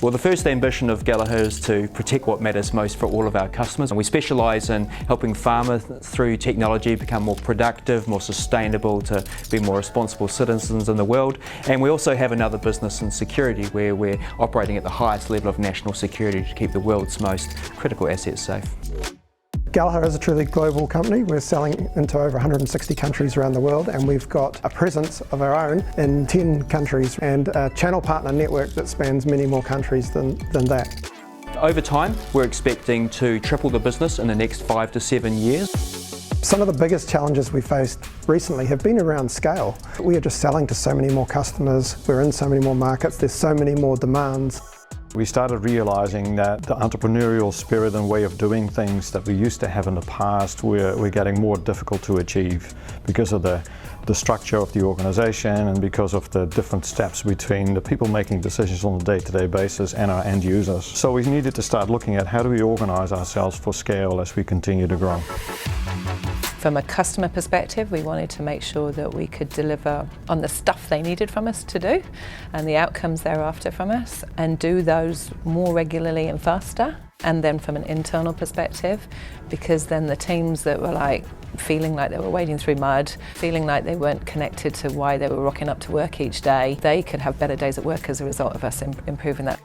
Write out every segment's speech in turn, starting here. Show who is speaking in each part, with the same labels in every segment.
Speaker 1: Well, the first ambition of Gallagher is to protect what matters most for all of our customers. And we specialise in helping farmers through technology become more productive, more sustainable, to be more responsible citizens in the world. And we also have another business in security where we're operating at the highest level of national security to keep the world's most critical assets safe.
Speaker 2: Gallagher is a truly global company. We're selling into over 160 countries around the world, and we've got a presence of our own in 10 countries and a channel partner network that spans many more countries than that.
Speaker 1: Over time, we're expecting to triple the business in the next 5 to 7 years.
Speaker 2: Some of the biggest challenges we faced recently have been around scale. We are just selling to so many more customers, we're in so many more markets, there's so many more demands.
Speaker 3: We started realizing that the entrepreneurial spirit and way of doing things that we used to have in the past we're getting more difficult to achieve because of the structure of the organization and because of the different steps between the people making decisions on a day-to-day basis and our end users. So we needed to start looking at how do we organize ourselves for scale as we continue to grow.
Speaker 4: From a customer perspective, we wanted to make sure that we could deliver on the stuff they needed from us to do and the outcomes thereafter from us, and do those more regularly and faster. And then from an internal perspective, because then the teams that were feeling like they were wading through mud, feeling like they weren't connected to why they were rocking up to work each day, they could have better days at work as a result of us improving that.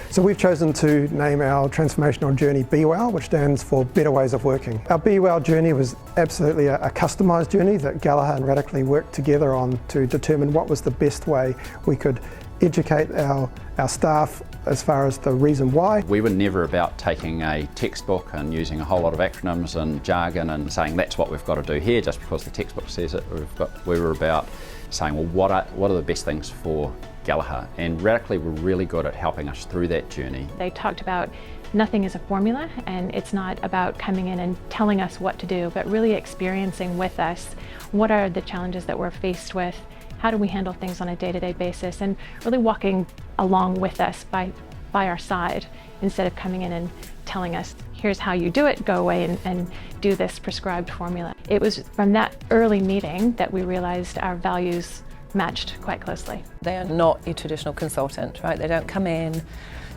Speaker 2: So we've chosen to name our transformational journey BWOW, which stands for Better Ways of Working. Our BWOW journey was absolutely a customised journey that Gallagher and Radically worked together on to determine what was the best way we could educate our staff as far as the reason why.
Speaker 5: We were never about taking a textbook and using a whole lot of acronyms and jargon and saying that's what we've got to do here just because the textbook says it. We were about saying, well, what are the best things for Gallagher? And Radically were really good at helping us through that journey.
Speaker 6: They talked about nothing is a formula, and it's not about coming in and telling us what to do, but really experiencing with us what are the challenges that we're faced with, how do we handle things on a day-to-day basis, and really walking along with us by our side instead of coming in and telling us, here's how you do it, go away and do this prescribed formula. It was from that early meeting that we realized our values matched quite closely.
Speaker 4: They are not your traditional consultant, right? They don't come in,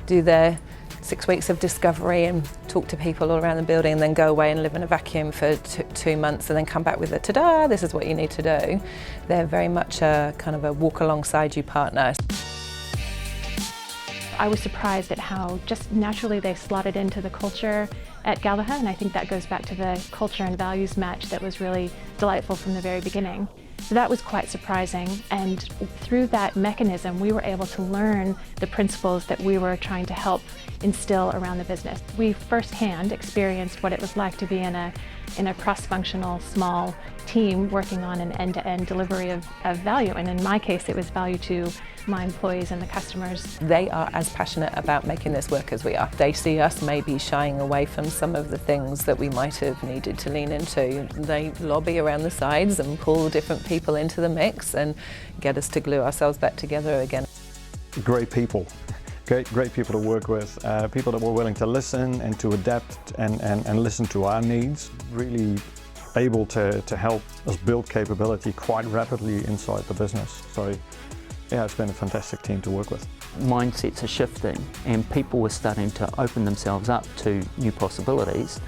Speaker 4: do their 6 weeks of discovery and talk to people all around the building and then go away and live in a vacuum for 2 months and then come back with a ta-da, this is what you need to do. They're very much a kind of a walk alongside you partner.
Speaker 6: I was surprised at how just naturally they slotted into the culture at Gallagher, and I think that goes back to the culture and values match that was really delightful from the very beginning. So that was quite surprising, and through that mechanism we were able to learn the principles that we were trying to help instill around the business. We firsthand experienced what it was like to be in a cross-functional small team working on an end-to-end delivery of value, and in my case it was value to my employees and the customers.
Speaker 4: They are as passionate about making this work as we are. They see us maybe shying away from some of the things that we might have needed to lean into. They lobby around the sides and pull different people into the mix and get us to glue ourselves back together again.
Speaker 3: Great people. Great people to work with, people that were willing to listen and to adapt and listen to our needs, really able to help us build capability quite rapidly inside the business. So yeah, it's been a fantastic team to work with.
Speaker 7: Mindsets are shifting and people are starting to open themselves up to new possibilities,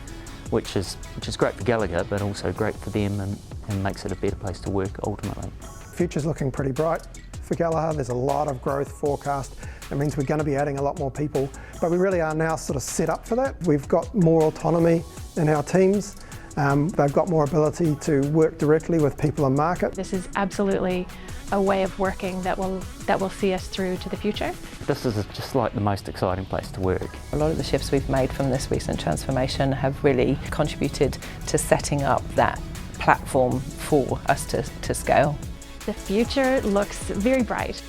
Speaker 7: which is great for Gallagher but also great for them and makes it a better place to work ultimately.
Speaker 2: The future's looking pretty bright for Gallagher. There's a lot of growth forecast. It means we're going to be adding a lot more people, but we really are now sort of set up for that. We've got more autonomy in our teams. They've got more ability to work directly with people in market.
Speaker 6: This is absolutely a way of working that will see us through to the future.
Speaker 7: This is just like the most exciting place to work.
Speaker 4: A lot of the shifts we've made from this recent transformation have really contributed to setting up that platform for us to scale.
Speaker 6: The future looks very bright.